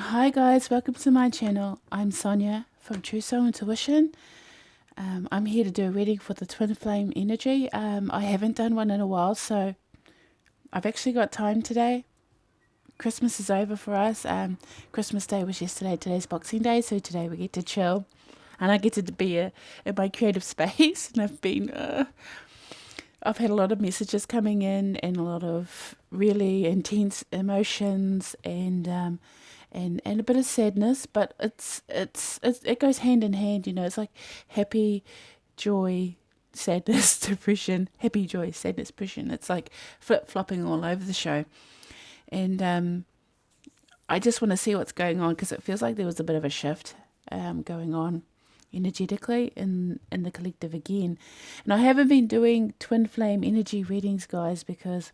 Hi guys, welcome to my channel. I'm Sonia from True Soul Intuition. I'm here to do a reading for the Twin Flame energy. I haven't done one in a while, so I've actually got time today. Christmas is over for us. Christmas Day was yesterday. Today's Boxing Day, so today we get to chill. And I get to be in my creative space. And I've had a lot of messages coming in and a lot of really intense emotions and a bit of sadness, but it goes hand in hand, you know. It's like happy, joy, sadness, depression, happy, joy, sadness, depression. It's like flip flopping all over the show, and I just want to see what's going on because it feels like there was a bit of a shift going on energetically in the collective again. And I haven't been doing twin flame energy readings, guys, because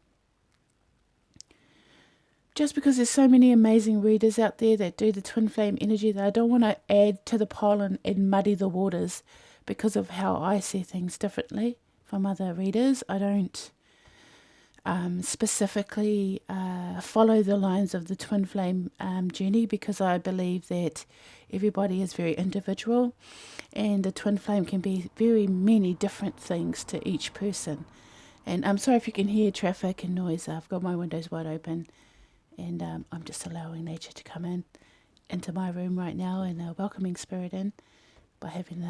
there's so many amazing readers out there that do the twin flame energy that I don't want to add to the pile and muddy the waters because of how I see things differently from other readers. I don't specifically follow the lines of the twin flame journey because I believe that everybody is very individual and the twin flame can be very many different things to each person. And I'm sorry if you can hear traffic and noise. I've got my windows wide open. And I'm just allowing nature to come into my room right now and welcoming spirit in by having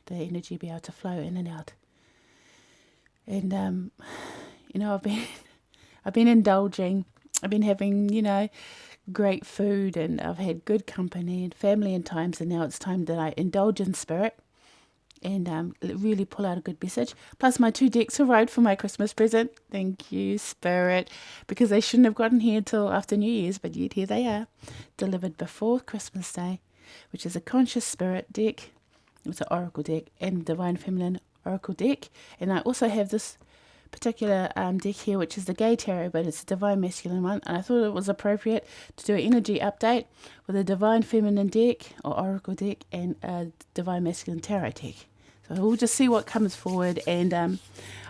the energy be able to flow in and out. And you know, I've been indulging. I've been having, you know, great food, and I've had good company and family and times, and now it's time that I indulge in spirit and really pull out a good message. Plus, my 2 decks arrived for my Christmas present. Thank you, Spirit, because they shouldn't have gotten here till after New Year's, but yet here they are, delivered before Christmas Day, which is a Conscious Spirit deck. It's an Oracle deck and Divine Feminine Oracle deck. And I also have this particular deck here, which is the Gay Tarot, but it's a Divine Masculine one, and I thought it was appropriate to do an energy update with a Divine Feminine deck or Oracle deck and a Divine Masculine Tarot deck. So we'll just see what comes forward, and I'm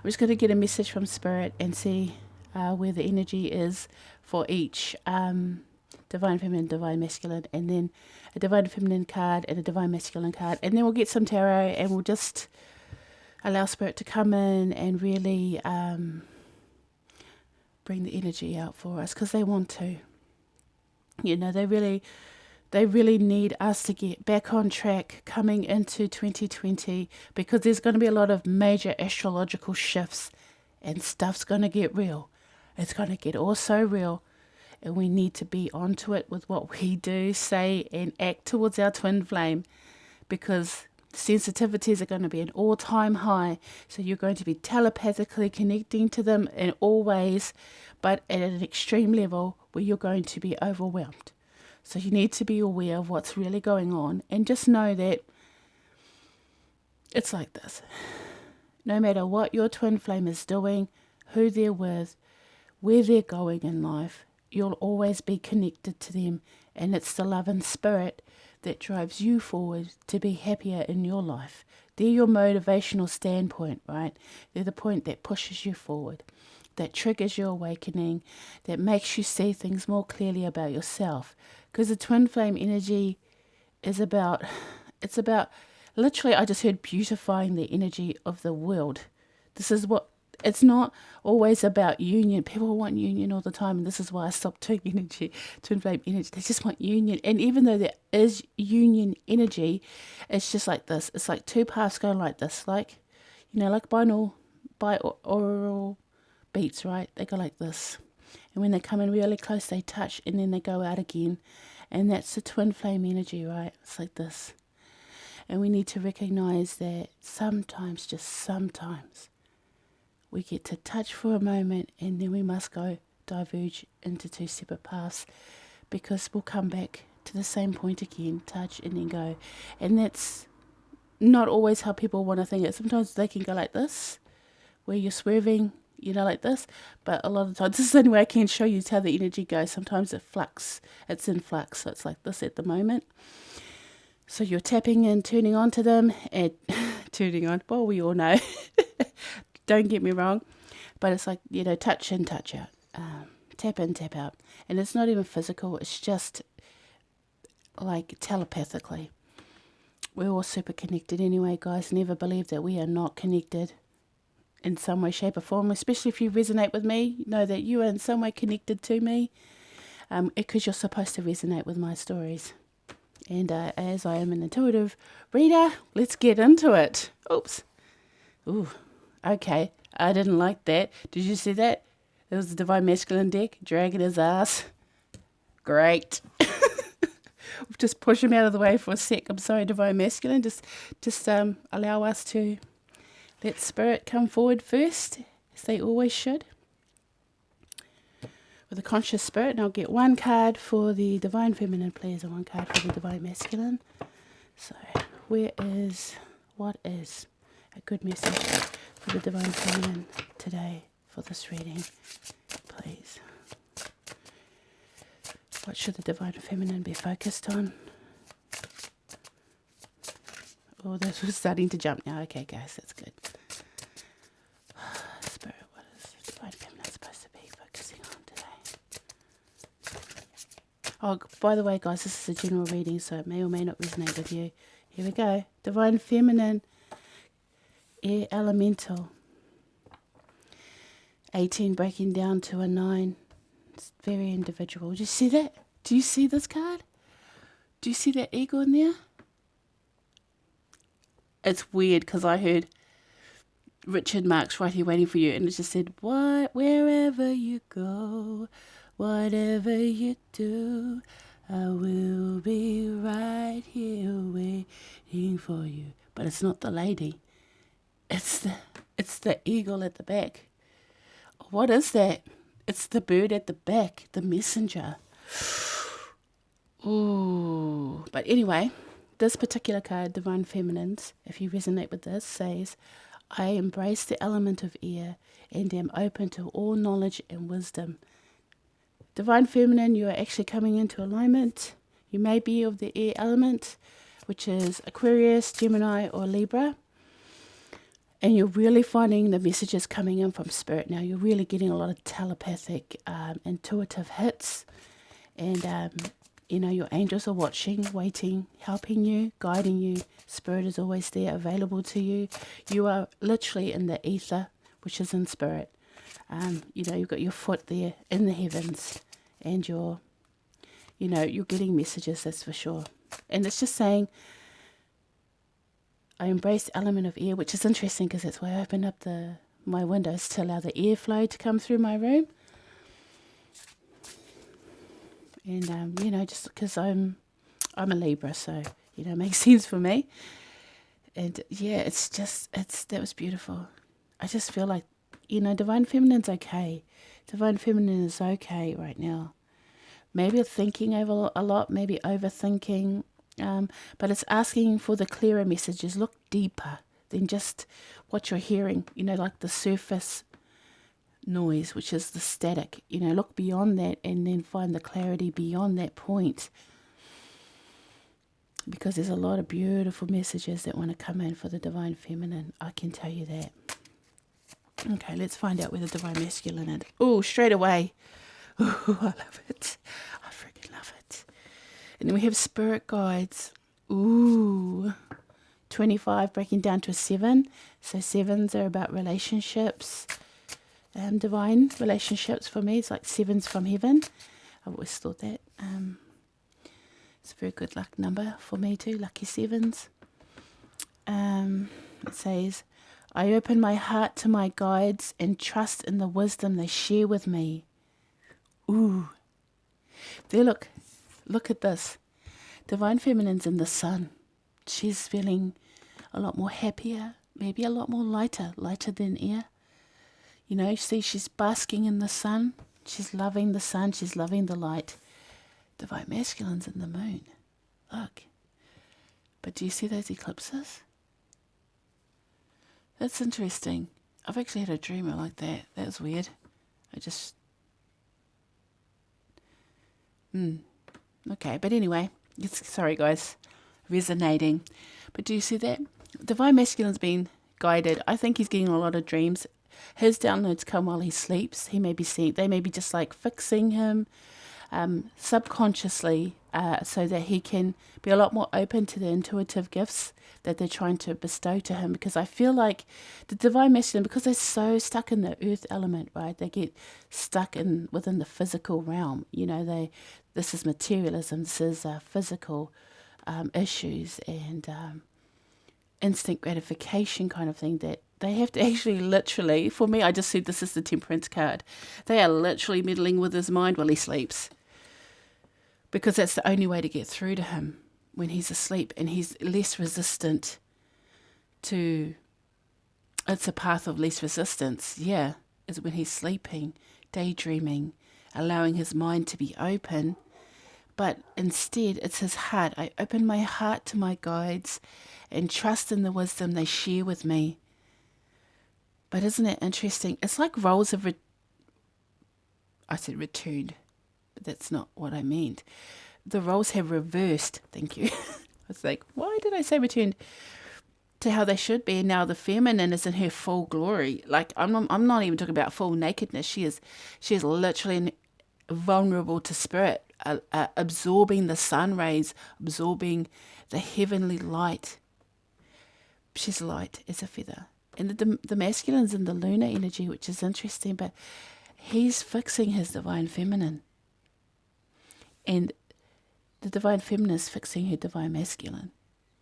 just going to get a message from Spirit and see where the energy is for each Divine Feminine, Divine Masculine, and then a Divine Feminine card and a Divine Masculine card, and then we'll get some tarot, and we'll just allow Spirit to come in and really bring the energy out for us because they want to. You know, they really need us to get back on track coming into 2020 because there's going to be a lot of major astrological shifts and stuff's going to get real. It's going to get all so real, and we need to be onto it with what we do, say, and act towards our twin flame because sensitivities are going to be an all-time high, so you're going to be telepathically connecting to them in all ways, but at an extreme level where you're going to be overwhelmed. So you need to be aware of what's really going on and just know that it's like this. No matter what your twin flame is doing, who they're with, where they're going in life, you'll always be connected to them, and it's the love and spirit that drives you forward to be happier in your life. They're your motivational standpoint, right? They're the point that pushes you forward, that triggers your awakening, that makes you see things more clearly about yourself. Because the twin flame energy is about, literally, I just heard beautifying the energy of the world. This is what, it's not always about union. People want union all the time, and this is why I stopped doing twin flame energy. They just want union. And even though there is union energy, it's just like this. It's like 2 paths going like this, like, you know, like binaural beats, right? They go like this. And when they come in really close, they touch, and then they go out again. And that's the twin flame energy, right? It's like this. And we need to recognize that sometimes, just sometimes, we get to touch for a moment, and then we must go diverge into 2 separate paths because we'll come back to the same point again, touch and then go. And that's not always how people want to think it. Sometimes they can go like this, where you're swerving, you know, like this. But a lot of times, this is the only way I can show you how the energy goes. Sometimes it's in flux, so it's like this at the moment. So you're tapping in, turning on to them, and turning on, well, we all know. Don't get me wrong, but it's like, you know, touch in, touch out, tap in, tap out. And it's not even physical, it's just like telepathically. We're all super connected anyway, guys. Never believe that we are not connected in some way, shape or form. Especially if you resonate with me, know that you are in some way connected to me, because you're supposed to resonate with my stories. And as I am an intuitive reader, let's get into it. Oops. Ooh, okay. I didn't like that. Did you see that? It was the Divine Masculine deck dragging his ass. Great. Just push him out of the way for a sec. I'm sorry, Divine Masculine. Just allow us to let Spirit come forward first, as they always should. With a conscious Spirit, and I'll get one card for the Divine Feminine, please, and one card for the Divine Masculine. So, what is a good message for the Divine Feminine today for this reading, please? What should the Divine Feminine be focused on? Oh, this was starting to jump now. Okay, guys, that's good. Spirit, what is the Divine Feminine supposed to be focusing on today? Oh, by the way, guys, this is a general reading, so it may or may not resonate with you. Here we go. Divine Feminine, Air Elemental. 18 breaking down to a 9. It's very individual. Do you see that? Do you see this card? Do you see that eagle in there? It's weird because I heard Richard Marx right here waiting for you, and it just said, "What, wherever you go, whatever you do, I will be right here waiting for you." But it's not the lady. It's the eagle at the back. What is that? It's the bird at the back, the messenger. Ooh. But anyway, this particular card, Divine Feminines, if you resonate with this, says, "I embrace the element of air and am open to all knowledge and wisdom." Divine Feminine, you are actually coming into alignment. You may be of the air element, which is Aquarius, Gemini, or Libra. And you're really finding the messages coming in from Spirit now. You're really getting a lot of telepathic, intuitive hits. And, your angels are watching, waiting, helping you, guiding you. Spirit is always there, available to you. You are literally in the ether, which is in Spirit. You've got your foot there in the heavens. And you're getting messages, that's for sure. And it's just saying, I embrace the element of air, which is interesting because that's why I opened up my windows to allow the airflow to come through my room. And, just because I'm a Libra, so, it makes sense for me. And, yeah, that was beautiful. I just feel like, Divine Feminine's okay. Divine Feminine is okay right now. Maybe thinking over a lot, maybe overthinking. But it's asking for the clearer messages. Look deeper than just what you're hearing, like the surface noise, which is the static. Look beyond that and then find the clarity beyond that point. Because there's a lot of beautiful messages that want to come in for the Divine Feminine. I can tell you that. Okay, let's find out where the Divine Masculine is. Oh, straight away. Oh, I love it. I freaking love it. And then we have Spirit Guides. Ooh. 25 breaking down to a 7. So 7s are about relationships. Divine relationships for me. It's like 7s from heaven. I've always thought that. It's a very good luck number for me too. Lucky 7s. It says, "I open my heart to my guides and trust in the wisdom they share with me." Ooh. There, look at this. Divine Feminine's in the sun. She's feeling a lot more happier, maybe a lot more lighter than air. See, she's basking in the sun. She's loving the sun. She's loving the light. Divine Masculine's in the moon. Look. But do you see those eclipses? That's interesting. I've actually had a dream like that. That was weird. Okay, but anyway, sorry guys, resonating. But do you see that? Divine Masculine's been guided. I think he's getting a lot of dreams. His downloads come while he sleeps. He may be seeing, they may be just like fixing him subconsciously, so that he can be a lot more open to the intuitive gifts that they're trying to bestow to him. Because I feel like the divine masculine, because they're so stuck in the earth element, right? They get stuck within the physical realm. This is materialism. This is physical issues and instant gratification kind of thing, that they have to actually literally, for me, I just said this is the Temperance card. They are literally meddling with his mind while he sleeps. Because that's the only way to get through to him when he's asleep, and he's less resistant to, it's a path of least resistance, is when he's sleeping, daydreaming, allowing his mind to be open. But instead, it's his heart. I open my heart to my guides and trust in the wisdom they share with me. But isn't it interesting? It's like roles have I said returned, but that's not what I meant. The roles have reversed. Thank you. I was like, why did I say returned? To how they should be. And now the feminine is in her full glory. Like I'm not even talking about full nakedness. She is literally vulnerable to spirit, absorbing the sun rays, absorbing the heavenly light. She's light as a feather. And the masculine's in the lunar energy, which is interesting, but he's fixing his divine feminine. And the divine feminine is fixing her divine masculine.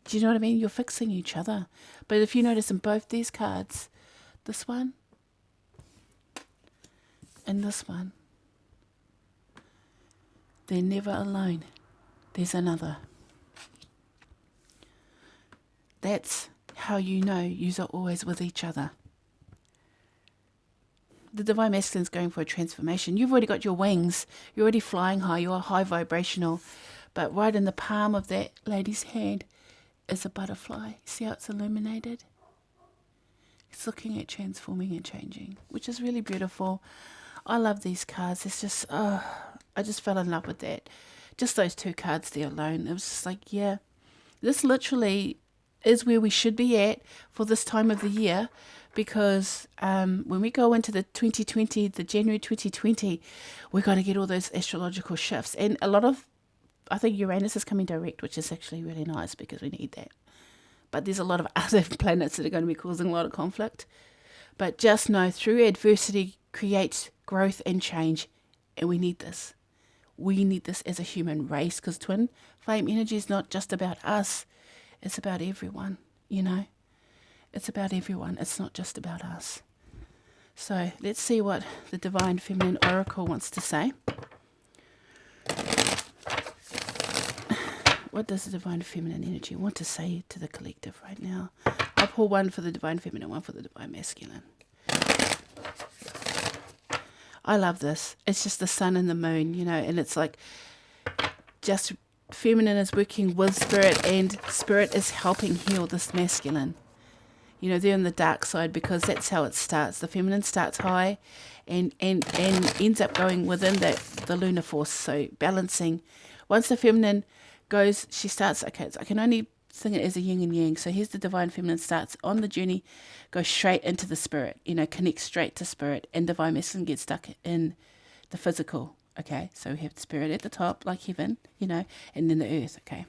Do you know what I mean? You're fixing each other. But if you notice in both these cards, this one and this one, they're never alone. There's another. That's how you know yous are always with each other. The divine masculine is going for a transformation. You've already got your wings. You're already flying high. You're high vibrational. But right in the palm of that lady's hand is a butterfly. See how it's illuminated? It's looking at transforming and changing, which is really beautiful. I love these cards. It's just, I just fell in love with that. Just those two cards there alone. It was just like, yeah, this literally is where we should be at for this time of the year, because when we go into the 2020, the January 2020, we're going to get all those astrological shifts. And I think Uranus is coming direct, which is actually really nice because we need that. But there's a lot of other planets that are going to be causing a lot of conflict. But just know, through adversity creates growth and change, and we need this. We need this as a human race, because twin flame energy is not just about us. It's about everyone, It's about everyone. It's not just about us. So let's see what the Divine Feminine Oracle wants to say. What does the Divine Feminine energy want to say to the collective right now? I'll pull one for the Divine Feminine, one for the Divine Masculine. I love this. It's just the sun and the moon, and it's like just feminine is working with spirit, and spirit is helping heal this masculine. They're on the dark side, because that's how it starts. The feminine starts high and ends up going within the lunar force, so balancing. Once the feminine goes, she starts, okay, I can only think it as a yin and yang. So here's the divine feminine starts on the journey, goes straight into the spirit, connects straight to spirit, and divine masculine gets stuck in the physical. Okay, so we have the spirit at the top, like heaven, and then the earth, okay.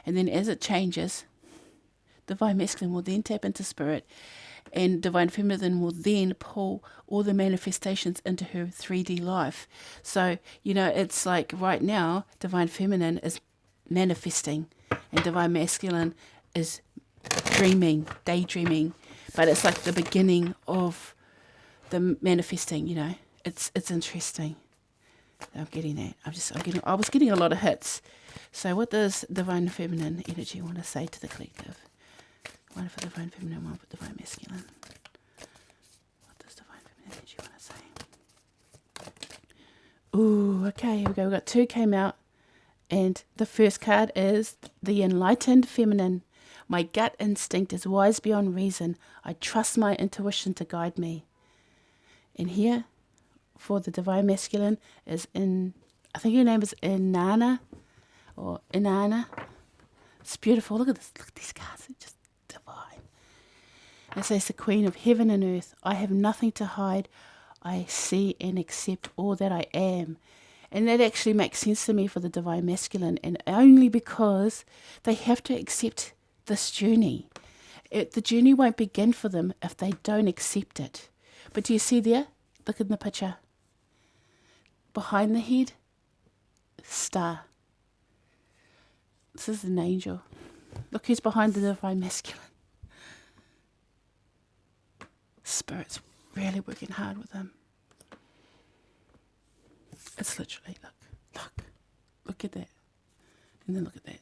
And then as it changes, divine masculine will then tap into spirit, and divine feminine will then pull all the manifestations into her 3D life. So, it's like right now, divine feminine is manifesting, and divine masculine is daydreaming, but it's like the beginning of the manifesting, It's interesting. I'm getting that. I was getting a lot of hits. So what does divine feminine energy want to say to the collective? One for divine feminine, one for divine masculine. What does divine feminine energy want to say? Ooh, okay, here we go. We've got two came out. And the first card is the enlightened feminine. My gut instinct is wise beyond reason. I trust my intuition to guide me. And here, for the divine masculine, is I think her name is Inanna. It's beautiful. Look at this. Look at these cards. They're just divine. It says the queen of heaven and earth. I have nothing to hide. I see and accept all that I am. And that actually makes sense to me for the divine masculine, and only because they have to accept this journey. The journey won't begin for them if they don't accept it. But do you see there? Look in the picture. Behind the head, star. This is an angel. Look who's behind the divine masculine. Spirit's really working hard with him. It's literally, look at that. And then look at that.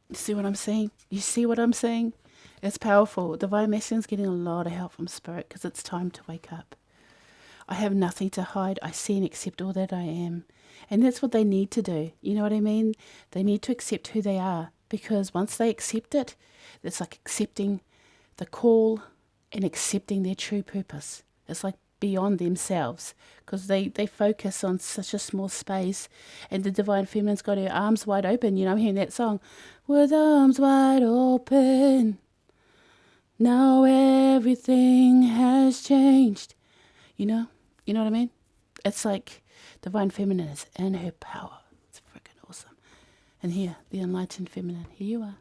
You see what I'm saying? You see what I'm saying? It's powerful. Divine Masculine's getting a lot of help from Spirit because it's time to wake up. I have nothing to hide. I see and accept all that I am. And that's what they need to do. You know what I mean? They need to accept who they are, because once they accept it, it's like accepting the call and accepting their true purpose. It's like beyond themselves, because they focus on such a small space. And the Divine Feminine's got her arms wide open. You know, I'm hearing that song, with arms wide open, now everything has changed. You know what I mean? It's like Divine Feminine is in her power. It's freaking awesome. And here, the Enlightened Feminine, here you are.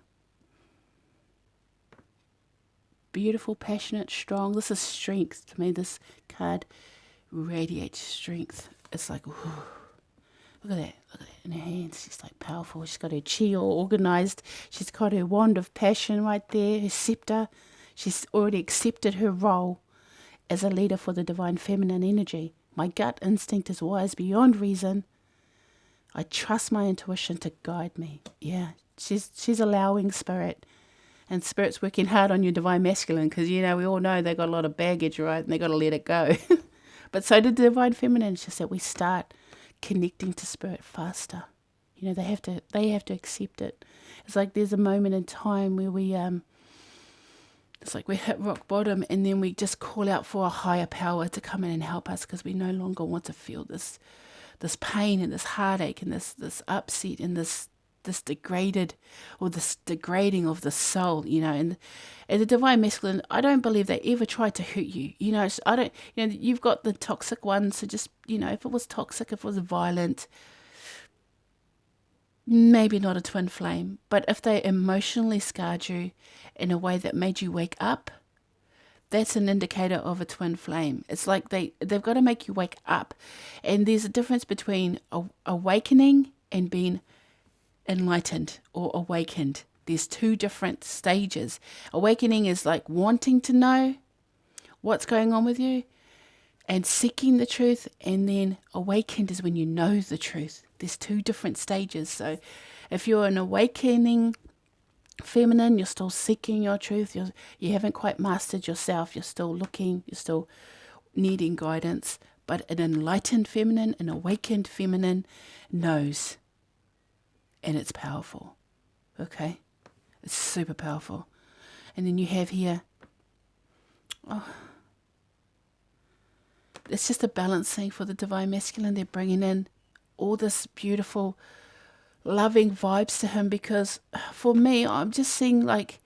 Beautiful, passionate, strong. This is strength. To me, this card radiates strength. It's like, ooh, look at that. Look at that in her hands. She's like powerful. She's got her chi all organized. She's got her wand of passion right there, her scepter. She's already accepted her role as a leader for the Divine Feminine energy. My gut instinct is wise beyond reason. I trust my intuition to guide me. Yeah, she's allowing Spirit. And Spirit's working hard on your Divine Masculine, because, you know, we all know they got a lot of baggage, right? And they got to let it go. But so did the Divine Feminine. It's just that we start connecting to Spirit faster. You know, they have to accept it. It's like there's a moment in time where we it's like we hit rock bottom, and then we just call out for a higher power to come in and help us, because we no longer want to feel this pain and this heartache and this upset and this degraded, or this degrading of the soul, you know. And the Divine Masculine, I don't believe they ever tried to hurt you. You know, you've got the toxic ones, so just, you know, if it was toxic, if it was violent, maybe not a twin flame. But if they emotionally scarred you in a way that made you wake up, that's an indicator of a twin flame. It's like they've got to make you wake up. And there's a difference between awakening and being enlightened or awakened. There's two different stages. Awakening is like wanting to know what's going on with you and seeking the truth, and then awakened is when you know the truth. There's two different stages. So if you're an awakening feminine, you're still seeking your truth, you haven't quite mastered yourself, you're still looking, you're still needing guidance. But an enlightened feminine, an awakened feminine knows. And it's powerful, okay? It's super powerful. And then you have here, it's just a balancing for the Divine Masculine. They're bringing in all this beautiful, loving vibes to him, because for me, I'm just seeing like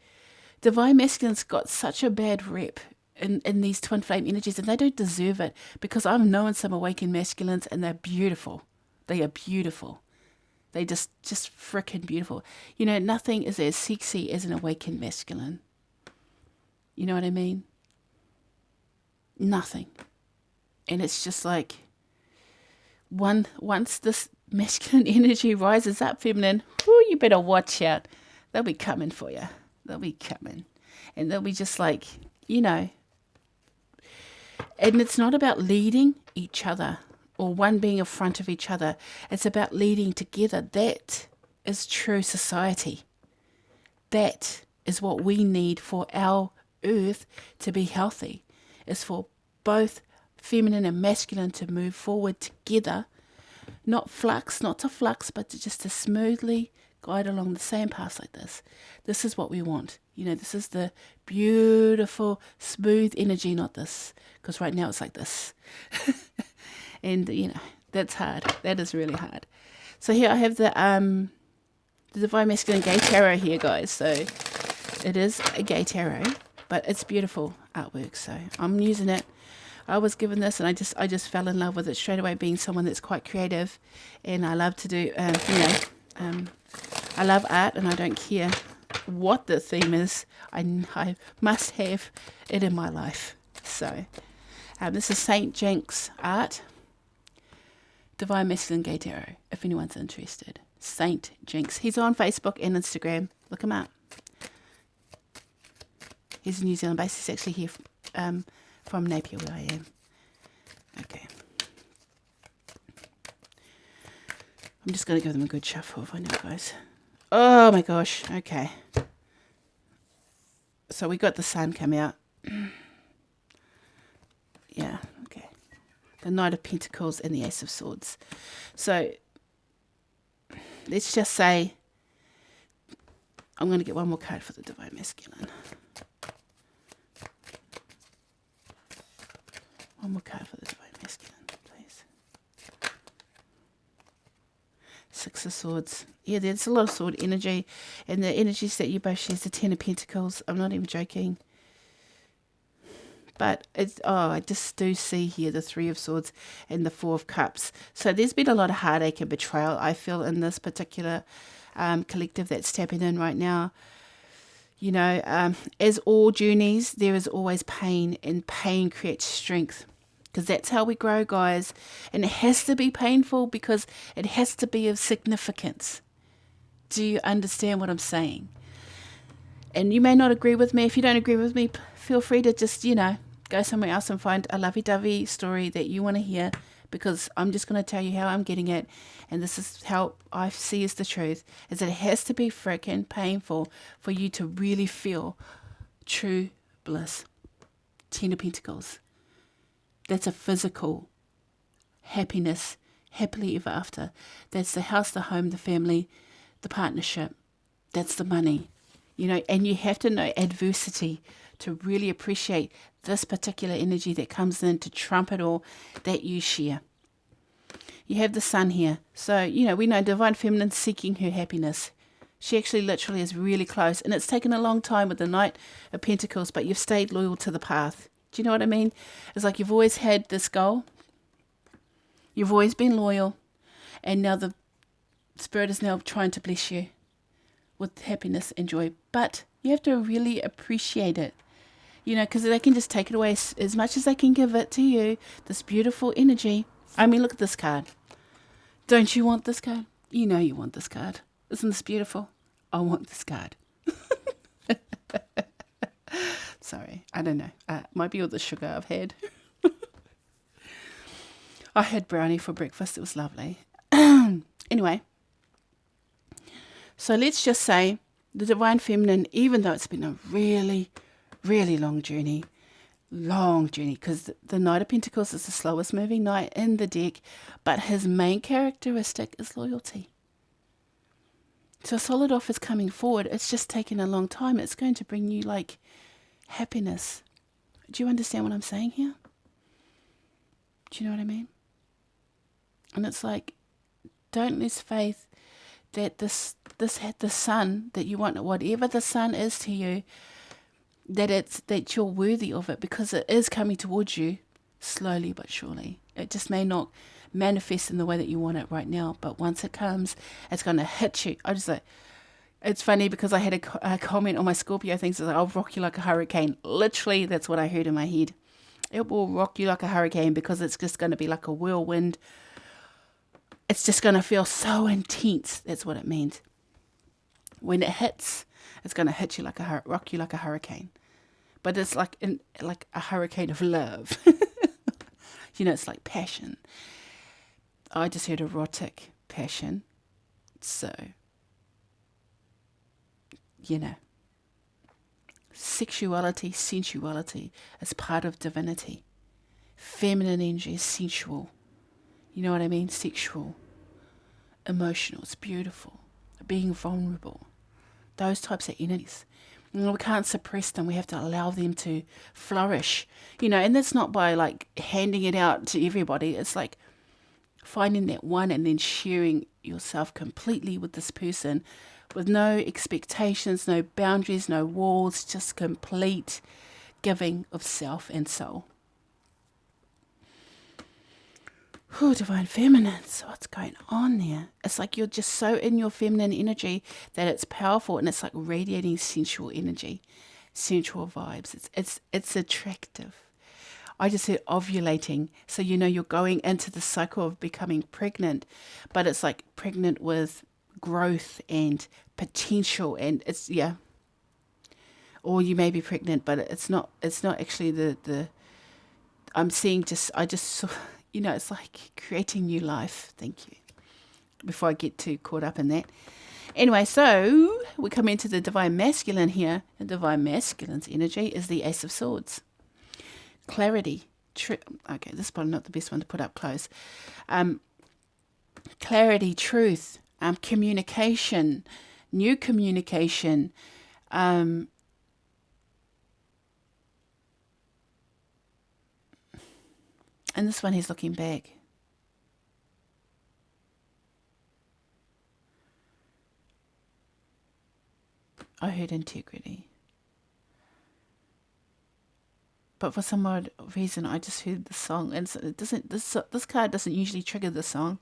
Divine Masculine's got such a bad rep in these twin flame energies, and they don't deserve it, because I've known some awakened masculines, and they're beautiful. They are beautiful. They just freaking beautiful. You know, nothing is as sexy as an awakened masculine. You know what I mean? Nothing. And it's just like, once this masculine energy rises up, feminine, you better watch out. They'll be coming for you. They'll be coming. And they'll be just like, you know. And it's not about leading each other, or one being in front of each other. It's about leading together. That is true society. That is what we need for our earth to be healthy. Is for both feminine and masculine to move forward together. Not to flux, but just to smoothly guide along the same path like this. This is what we want. You know, this is the beautiful, smooth energy, not this. Because right now it's like this. And, you know, that's hard. That is really hard. So here I have the Divine Masculine Gay Tarot here, guys. So it is a Gay Tarot, but it's beautiful artwork. So I'm using it. I was given this, and I just fell in love with it straight away, being someone that's quite creative, and I love to do, I love art, and I don't care what the theme is. I must have it in my life. So, this is Saint Jinx art, Divine Masculine Gate Arrow, if anyone's interested. Saint Jinx. He's on Facebook and Instagram. Look him up. He's New Zealand based. He's actually here from Napier, where I am. Okay. I'm just going to give them a good shuffle if I know, guys. Oh my gosh. Okay. So we got the sun come out. Yeah. Okay. The Knight of Pentacles and the Ace of Swords. So let's just say I'm going to get one more card for the Divine Masculine. One more card for the Divine Masculine, please. Six of Swords. Yeah, there's a lot of sword energy. And the energies that you both share is the Ten of Pentacles. I'm not even joking. But it's, I just do see here the Three of Swords and the Four of Cups. So there's been a lot of heartache and betrayal, I feel, in this particular collective that's tapping in right now. You know, as all journeys, there is always pain, and pain creates strength. Because that's how we grow, guys. And it has to be painful because it has to be of significance. Do you understand what I'm saying? And you may not agree with me. If you don't agree with me, feel free to just, go somewhere else and find a lovey-dovey story that you want to hear. Because I'm just going to tell you how I'm getting it. And this is how I see is the truth. Is that it has to be freaking painful for you to really feel true bliss. Ten of Pentacles. That's a physical happiness, happily ever after. That's the house, the home, the family, the partnership. That's the money. And you have to know adversity to really appreciate this particular energy that comes in to trump it all that you share. You have the sun here. So, we know Divine Feminine seeking her happiness. She actually literally is really close. And it's taken a long time with the Knight of Pentacles, but you've stayed loyal to the path. Do you know what I mean? It's like you've always had this goal. You've always been loyal. And now the Spirit is now trying to bless you with happiness and joy. But you have to really appreciate it. Because they can just take it away as much as they can give it to you. This beautiful energy. I mean, look at this card. Don't you want this card? You know you want this card. Isn't this beautiful? I want this card. Sorry, I don't know. Might be all the sugar I've had. I had brownie for breakfast. It was lovely. Anyway, so let's just say the Divine Feminine, even though it's been a really, really long journey, because the Knight of Pentacles is the slowest moving knight in the deck, but his main characteristic is loyalty. So solid off is coming forward. It's just taken a long time. It's going to bring you happiness. Do you understand what I'm saying here? Do you know what I mean? And it's don't lose faith that the sun that you want, whatever the sun is to you, that you're worthy of it, because it is coming towards you slowly but surely. It just may not manifest in the way that you want it right now, but once it comes, it's going to hit you. It's funny because I had a comment on my Scorpio thing, so I'll rock you like a hurricane. Literally, that's what I heard in my head. It will rock you like a hurricane because it's just going to be like a whirlwind. It's just going to feel so intense. That's what it means. When it hits, it's going to hit you rock you like a hurricane. But it's like a hurricane of love. It's like passion. I just heard erotic passion. So, sexuality, sensuality is part of divinity. Feminine energy is sensual. You know what I mean? Sexual, emotional, it's beautiful. Being vulnerable. Those types of energies. We can't suppress them. We have to allow them to flourish. And that's not by handing it out to everybody. It's finding that one and then sharing yourself completely with this person with no expectations, no boundaries, no walls, just complete giving of self and soul. Oh, divine feminine. So what's going on there? It's like you're just so in your feminine energy that it's powerful, and it's like radiating sensual energy, sensual vibes. It's attractive. I just said ovulating. So you're going into the cycle of becoming pregnant, but it's like pregnant with growth and potential, and it's or you may be pregnant, but it's not actually the I'm seeing I just saw, it's like creating new life. Thank you. Before I get too caught up in that. Anyway, so we come into the divine masculine here. And divine masculine's energy is the Ace of Swords. Clarity. Okay, this is probably not the best one to put up close. Clarity, truth, communication, new communication, and this one he's looking back. I heard integrity. But for some odd reason, I just heard the song, and it doesn't. This card doesn't usually trigger the song.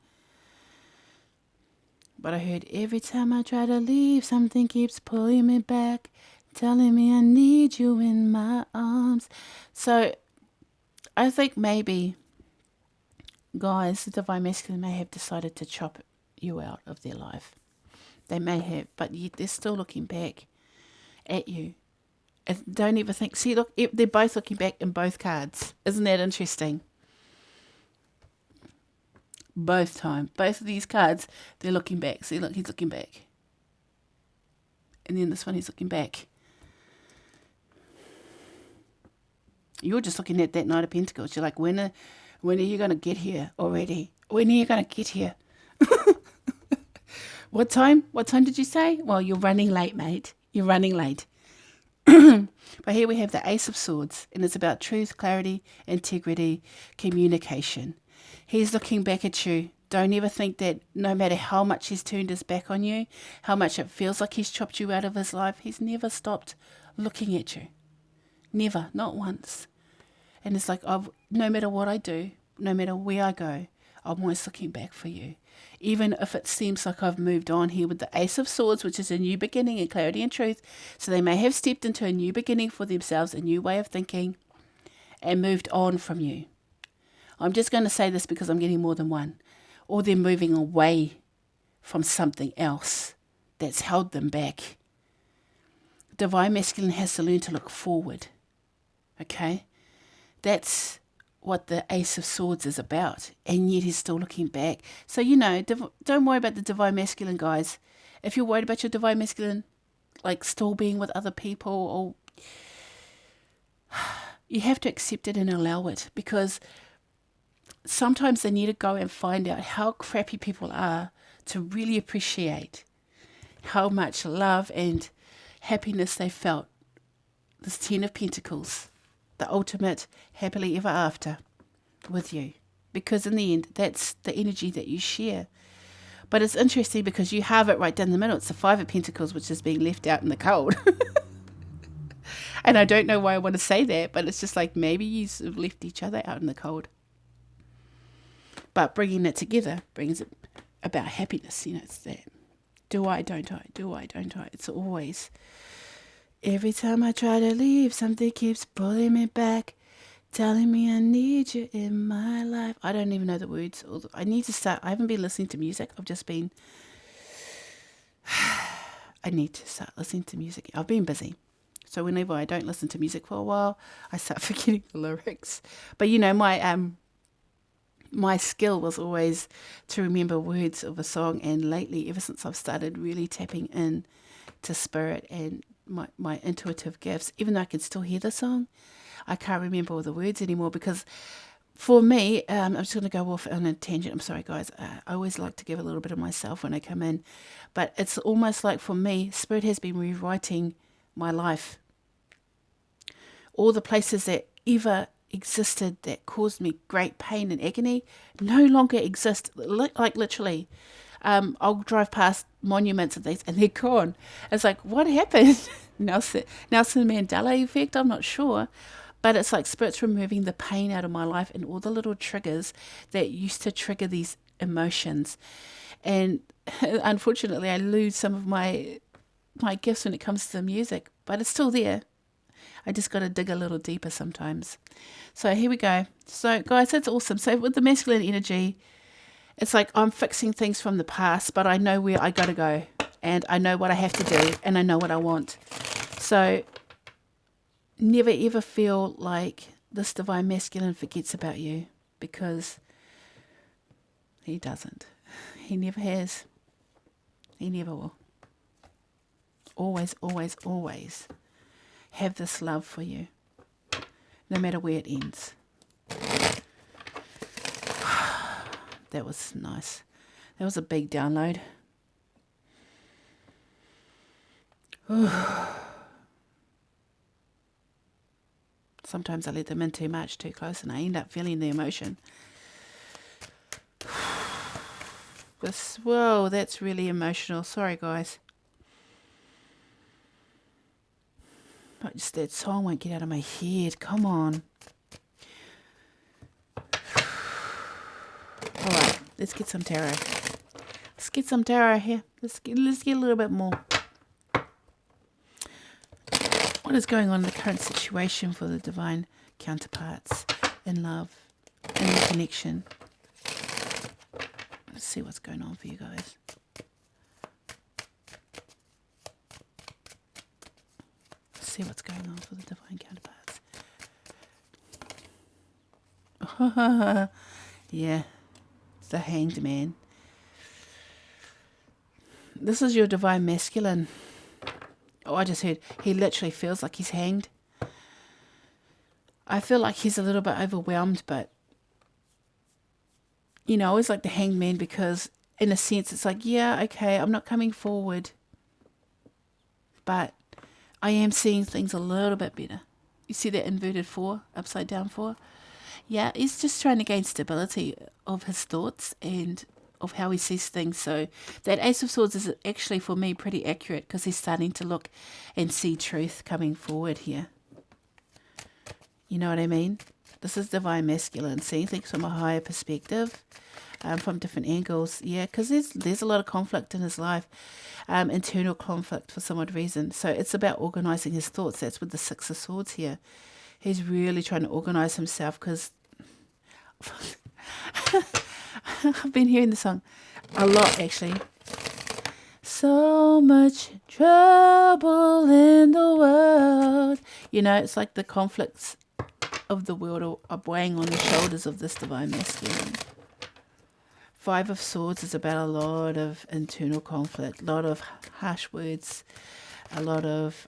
But I heard every time I try to leave, something keeps pulling me back, telling me I need you in my arms. So I think maybe, guys, the divine masculine may have decided to chop you out of their life. They may have, but yet they're still looking back at you. And don't ever think, see, look, they're both looking back in both cards. Isn't that interesting? Both of these cards, they're looking back. See, look, he's looking back. And then this one, he's looking back. You're just looking at that Knight of Pentacles. You're like, when are you going to get here already? When are you going to get here? What time? What time did you say? Well, you're running late, mate. You're running late. But here we have the Ace of Swords, and it's about truth, clarity, integrity, communication. He's looking back at you. Don't ever think that no matter how much he's turned his back on you, how much it feels like he's chopped you out of his life, he's never stopped looking at you. Never, not once. And it's like, no matter what I do, no matter where I go, I'm always looking back for you. Even if it seems like I've moved on here with the Ace of Swords, which is a new beginning in clarity and truth. So they may have stepped into a new beginning for themselves, a new way of thinking, and moved on from you. I'm just going to say this because I'm getting more than one. Or they're moving away from something else that's held them back. Divine masculine has to learn to look forward. Okay? That's what the Ace of Swords is about, and yet he's still looking back. So, don't worry about the divine masculine, guys. If you're worried about your divine masculine, like still being with other people, or you have to accept it and allow it, because sometimes they need to go and find out how crappy people are to really appreciate how much love and happiness they felt. This 10 of Pentacles. The ultimate happily ever after with you, because in the end that's the energy that you share. But it's interesting because you have it right down the middle. It's the 5 of Pentacles, which is being left out in the cold. And I don't know why I want to say that, but it's just like maybe you sort of left each other out in the cold, but bringing it together brings it about happiness. It's that do I, don't I, do I, don't I. It's always every time I try to leave, something keeps pulling me back, telling me I need you in my life. I don't even know the words. I need to start. I haven't been listening to music. I've just been... I need to start listening to music. I've been busy. So whenever I don't listen to music for a while, I start forgetting the lyrics. But, my skill was always to remember words of a song. And lately, ever since I've started really tapping in to spirit and my intuitive gifts, even though I can still hear the song, I can't remember all the words anymore, because for me, I'm just going to go off on a tangent. I'm sorry, guys. I always like to give a little bit of myself when I come in, but it's almost like for me, spirit has been rewriting my life. All the places that ever existed that caused me great pain and agony no longer exist. Like literally, I'll drive past monuments and things and they're gone. It's like, what happened? Nelson Mandela effect? I'm not sure. But it's like Spirit's removing the pain out of my life and all the little triggers that used to trigger these emotions. And unfortunately, I lose some of my gifts when it comes to the music, but it's still there. I just got to dig a little deeper sometimes. So here we go. So guys, that's awesome. So with the masculine energy, it's like I'm fixing things from the past, but I know where I got to go, and I know what I have to do, and I know what I want. So never ever feel like this divine masculine forgets about you, because he doesn't. He never has. He never will. Always, always, always have this love for you, no matter where it ends. That was nice. That was a big download. Sometimes I let them in too much, too close, and I end up feeling the emotion. Whoa, that's really emotional. Sorry, guys. But just that song won't get out of my head. Come on. All right, let's get some tarot. Let's get some tarot here. Let's get a little bit more. What is going on in the current situation for the divine counterparts in love, in the connection? Let's see what's going on for you guys. Let's see what's going on for the divine counterparts. Yeah, it's the Hanged Man. This is your divine masculine. Oh, I just heard he literally feels like he's hanged. I feel like he's a little bit overwhelmed, but you know, I always like the Hanged Man, because in a sense it's like, yeah, okay, I'm not coming forward, but I am seeing things a little bit better. You see that inverted 4, upside down 4? Yeah, he's just trying to gain stability of his thoughts and of how he sees things. So that Ace of Swords is actually, for me, pretty accurate, because he's starting to look and see truth coming forward here. You know what I mean? This is divine masculine, seeing things from a higher perspective, from different angles. Yeah, because there's a lot of conflict in his life, internal conflict for some odd reason. So it's about organizing his thoughts. That's with the 6 of Swords here. He's really trying to organize himself, because I've been hearing the song a lot, actually. So much trouble in the world. You know, it's like the conflicts of the world are weighing on the shoulders of this divine masculine. 5 of Swords is about a lot of internal conflict, a lot of harsh words, a lot of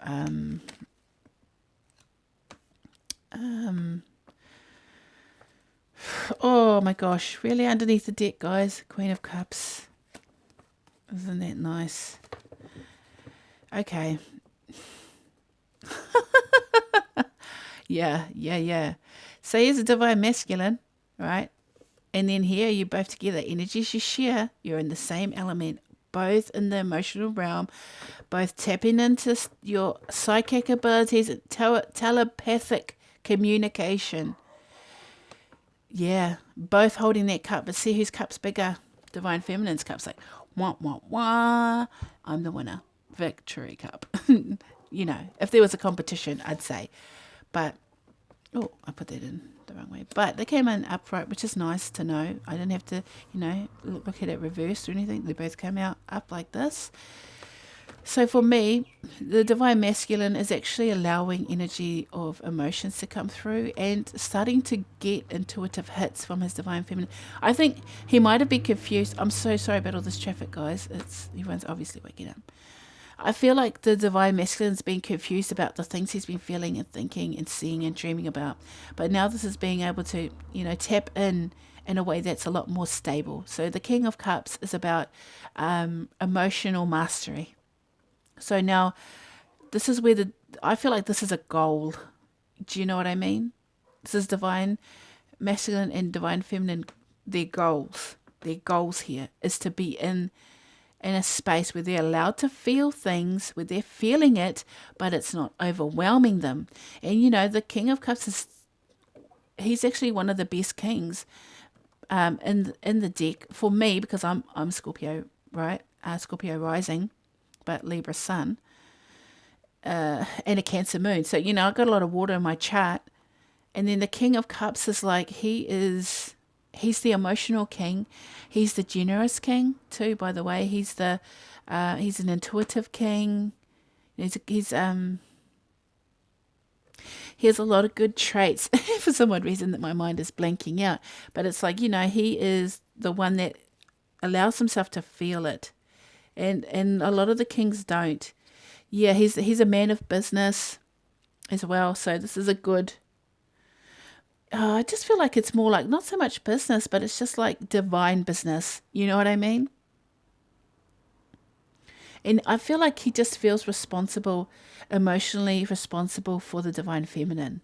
oh my gosh, really underneath the deck, guys. Queen of Cups. Isn't that nice? Okay. Yeah. So here's a divine masculine, right? And then here, you both together. Energies you share. You're in the same element, both in the emotional realm, both tapping into your psychic abilities, telepathic communication. Yeah, both holding that cup. But see whose cup's bigger? Divine Feminine's cup's like, wah, wah, wah. I'm the winner. Victory cup. You know, if there was a competition, I'd say. But, oh, I put that in the wrong way. But they came in upright, which is nice to know. I didn't have to, you know, look at it reversed or anything. They both came out up like this. So for me, the divine masculine is actually allowing energy of emotions to come through and starting to get intuitive hits from his divine feminine. I think he might have been confused. I'm so sorry about all this traffic, guys. Everyone's obviously waking up. I feel like the divine masculine's been confused about the things he's been feeling and thinking and seeing and dreaming about. But now this is being able to, you know, tap in a way that's a lot more stable. So the King of Cups is about emotional mastery. So now, this is where I feel like this is a goal. Do you know what I mean? This is divine masculine and divine feminine. Their goals here is to be in in a space where they're allowed to feel things, where they're feeling it, but it's not overwhelming them. And you know, the King of Cups he's actually one of the best kings in the deck for me, because I'm Scorpio, right? Scorpio rising, but Libra sun, and a Cancer moon. So you know, I've got a lot of water in my chart. And then the King of Cups is like, he's the emotional king. He's the generous king too, by the way. He's an intuitive king. He has a lot of good traits. For some odd reason that my mind is blanking out. But it's like, you know, he is the one that allows himself to feel it. And a lot of the kings don't. Yeah, he's a man of business as well. So this is a good... I just feel like it's more like not so much business, but it's just like divine business. You know what I mean? And I feel like he just feels responsible, emotionally responsible for the divine feminine.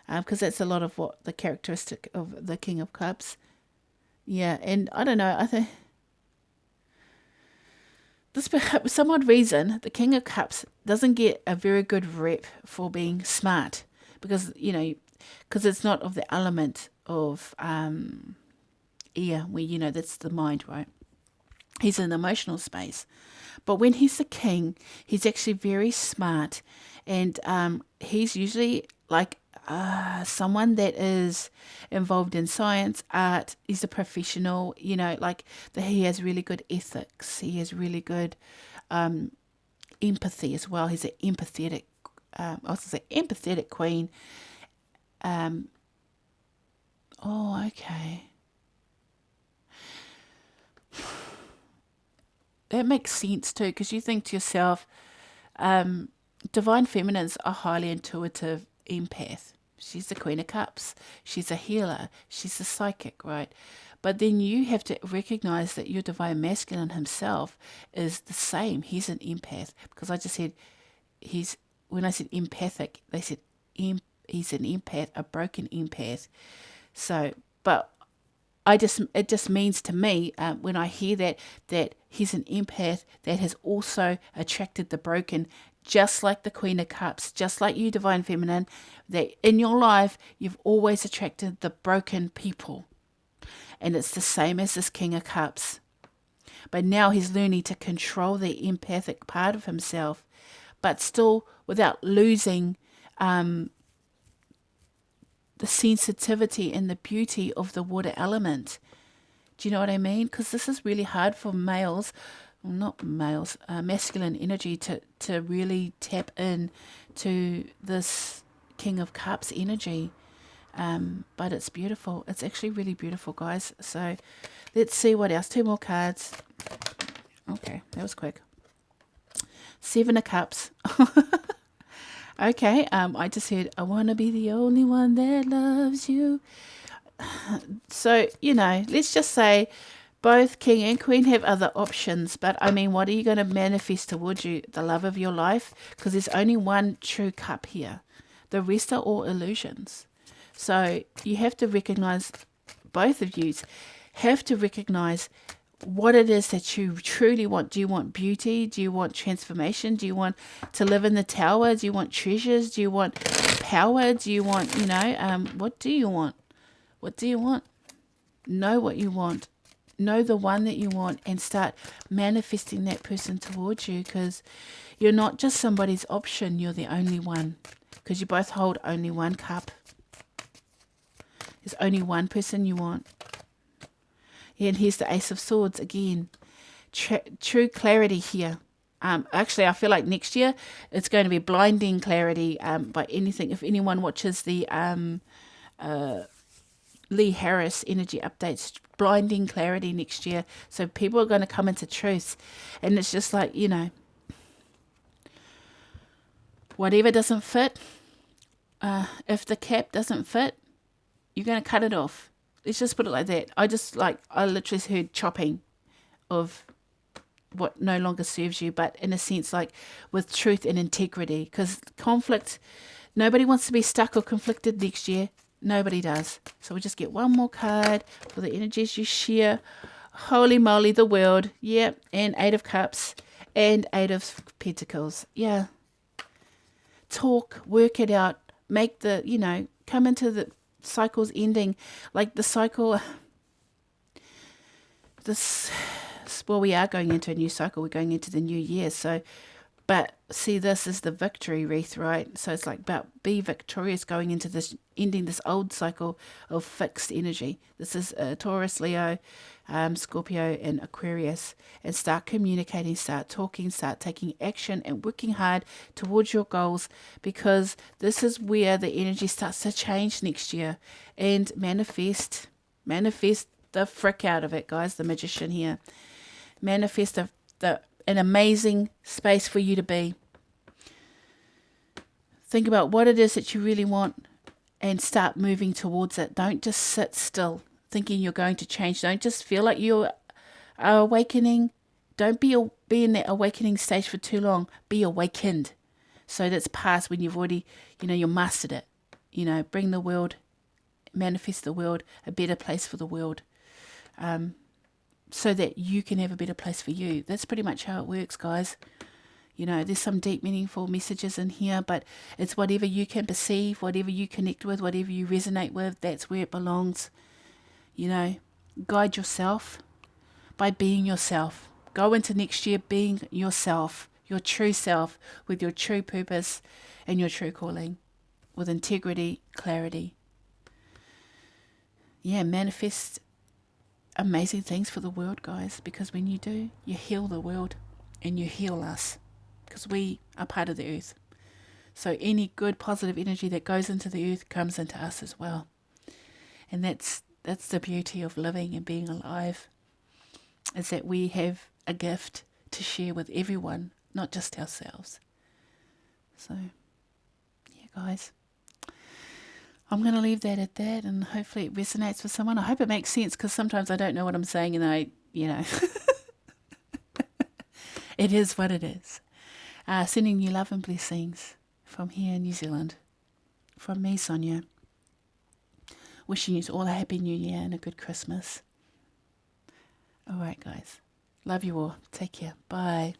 Because that's a lot of what the characteristic of the King of Cups. Yeah, and I don't know, I think... For some odd reason, the King of Cups doesn't get a very good rep for being smart. Because, you know... Because it's not of the element of air, where, you know, that's the mind, right? He's in an emotional space. But when he's the king, he's actually very smart. And he's usually like someone that is involved in science, art. He's a professional, you know, like he has really good ethics. He has really good empathy as well. He's an empathetic, I was going to say empathetic queen. Oh, okay. That makes sense too, because you think to yourself, divine feminines are highly intuitive empath. She's the Queen of Cups. She's a healer. She's a psychic, right? But then you have to recognize that your divine masculine himself is the same. He's an empath. Because I just said, when I said empathic, they said he's an empath, a broken empath. So, but it just means to me, when I hear that he's an empath that has also attracted the broken, just like the Queen of Cups, just like you, Divine Feminine, that in your life, you've always attracted the broken people. And it's the same as this King of Cups. But now he's learning to control the empathic part of himself, but still without losing the sensitivity and the beauty of the water element. Do you know what I mean? Because this is really hard for males, well, not males, masculine energy to really tap in to this King of Cups energy. But it's beautiful. It's actually really beautiful, guys. So let's see what else. 2 more cards. Okay, that was quick. 7 of Cups. Okay, I just said, I want to be the only one that loves you. So, you know, let's just say both King and Queen have other options. But, I mean, what are you going to manifest towards you? The love of your life? Because there's only one true cup here. The rest are all illusions. So, you have to recognize, both of you have to recognize what it is that you truly want. Do you want beauty? Do you want transformation? Do you want to live in the tower? Do you want treasures? Do you want power? Do you want, you know, what do you want? What do you want? Know what you want. Know the one that you want and start manifesting that person towards you, because you're not just somebody's option. You're the only one, because you both hold only one cup. There's only one person you want. And here's the Ace of Swords again. True clarity here. Actually, I feel like next year it's going to be blinding clarity by anything. If anyone watches the Lee Harris energy updates, blinding clarity next year. So people are going to come into truth. And it's just like, you know, whatever doesn't fit, if the cap doesn't fit, you're going to cut it off. Let's just put it like that. I literally heard chopping of what no longer serves you, but in a sense, like with truth and integrity. Because conflict, nobody wants to be stuck or conflicted next year. Nobody does. So we'll just get one more card for the energies you share. Holy moly, the world. Yep. And 8 of Cups and 8 of Pentacles. Yeah. Talk, work it out, make the, come into the cycle's ending. Like the cycle, well, we are going into a new cycle. We're going into the new year. So, but see, this is the victory wreath, right? So it's like about be victorious going into this, ending this old cycle of fixed energy. This is Taurus, Leo, Scorpio, and Aquarius. And start communicating, start talking, start taking action and working hard towards your goals, because this is where the energy starts to change next year. And manifest the frick out of it, guys. The Magician here. Manifest an amazing space for you to be. Think about what it is that you really want and start moving towards it. Don't just sit still thinking you're going to change. Don't just feel like you are awakening. Don't be in that awakening stage for too long. Be awakened. So that's past when you've already, you mastered it. Bring the world, manifest the world, a better place for the world. So that you can have a better place for you. That's pretty much how it works, guys. There's some deep, meaningful messages in here, but it's whatever you can perceive, whatever you connect with, whatever you resonate with, that's where it belongs. Guide yourself by being yourself. Go into next year being yourself, your true self, with your true purpose and your true calling, with integrity, clarity. Yeah, manifest amazing things for the world, guys, because when you do, you heal the world and you heal us, because we are part of the earth. So any good positive energy that goes into the earth comes into us as well. And that's the beauty of living and being alive, is that we have a gift to share with everyone, not just ourselves. So yeah, guys, I'm going to leave that at that, and hopefully it resonates with someone. I hope it makes sense, because sometimes I don't know what I'm saying, and it is what it is. Sending you love and blessings from here in New Zealand. From me, Sonia. Wishing you all a happy new year and a good Christmas. All right, guys. Love you all. Take care. Bye.